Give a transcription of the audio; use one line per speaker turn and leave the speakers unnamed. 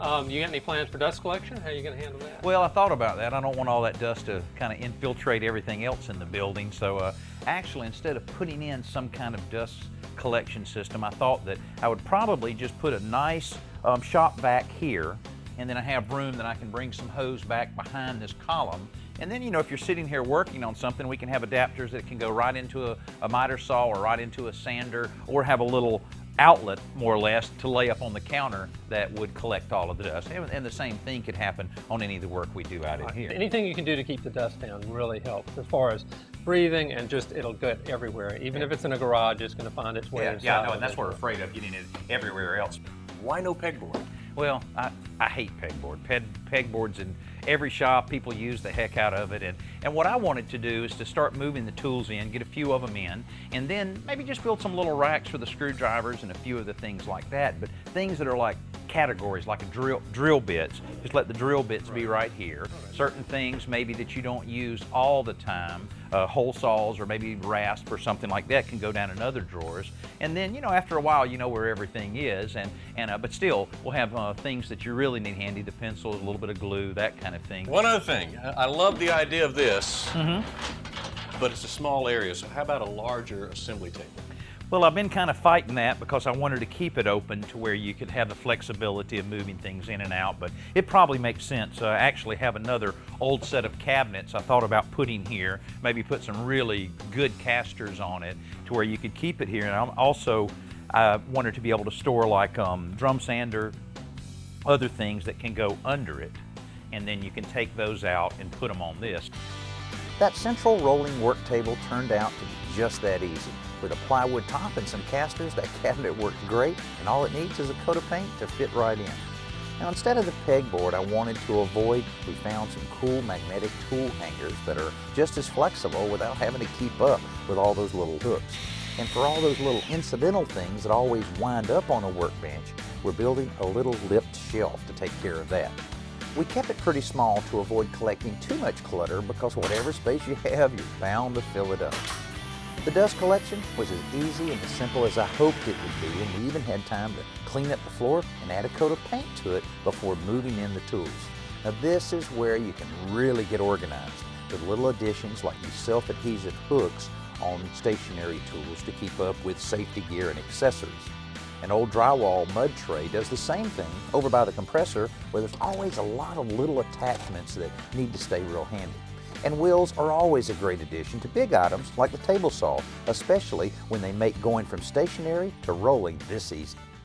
You got any plans for dust collection? How are you going to handle that?
Well, I thought about that. I don't want all that dust to kind of infiltrate everything else in the building. So actually, instead of putting in some kind of dust collection system, I thought that I would probably just put a nice shop vac here, and then I have room that I can bring some hose back behind this column. And then, you know, if you're sitting here working on something, we can have adapters that can go right into a miter saw or right into a sander, or have a little outlet, more or less, to lay up on the counter that would collect all of the dust. And the same thing could happen on any of the work we do out in here.
Anything you can do to keep the dust down really helps, as far as breathing, and just it'll get everywhere. Even if it's in a garage, it's going to find its way inside.
Yeah, I know, and that's what we're afraid of, getting it everywhere else.
Why no pegboard?
Well, I hate pegboard. Pegboard's in every shop. People use the heck out of it. And what I wanted to do is to start moving the tools in, get a few of them in, and then maybe just build some little racks for the screwdrivers and a few of the things like that. But things that are like categories, like a drill bits, just let the drill bits be right here. Certain things maybe that you don't use all the time, hole saws or maybe rasp or something like that, can go down in other drawers. And then, you know, after a while, you know where everything is. But still, we'll have things that you really need handy, the pencils, a little bit of glue, that kind of thing.
One other thing, I love the idea of this, but it's a small area, so how about a larger assembly table?
Well, I've been kind of fighting that because I wanted to keep it open to where you could have the flexibility of moving things in and out, but it probably makes sense. I actually have another old set of cabinets I thought about putting here, maybe put some really good casters on it to where you could keep it here. And I wanted to be able to store like drum sander, other things that can go under it, and then you can take those out and put them on this.
That central rolling work table turned out to be just that easy. With a plywood top and some casters, that cabinet worked great, and all it needs is a coat of paint to fit right in. Now, instead of the pegboard I wanted to avoid, we found some cool magnetic tool hangers that are just as flexible without having to keep up with all those little hooks. And for all those little incidental things that always wind up on a workbench, we're building a little lipped shelf to take care of that. We kept it pretty small to avoid collecting too much clutter, because whatever space you have, you're bound to fill it up. The dust collection was as easy and as simple as I hoped it would be, and we even had time to clean up the floor and add a coat of paint to it before moving in the tools. Now, this is where you can really get organized, with little additions like these self-adhesive hooks on stationary tools to keep up with safety gear and accessories. An old drywall mud tray does the same thing over by the compressor, where there's always a lot of little attachments that need to stay real handy. And wheels are always a great addition to big items like the table saw, especially when they make going from stationary to rolling this easy.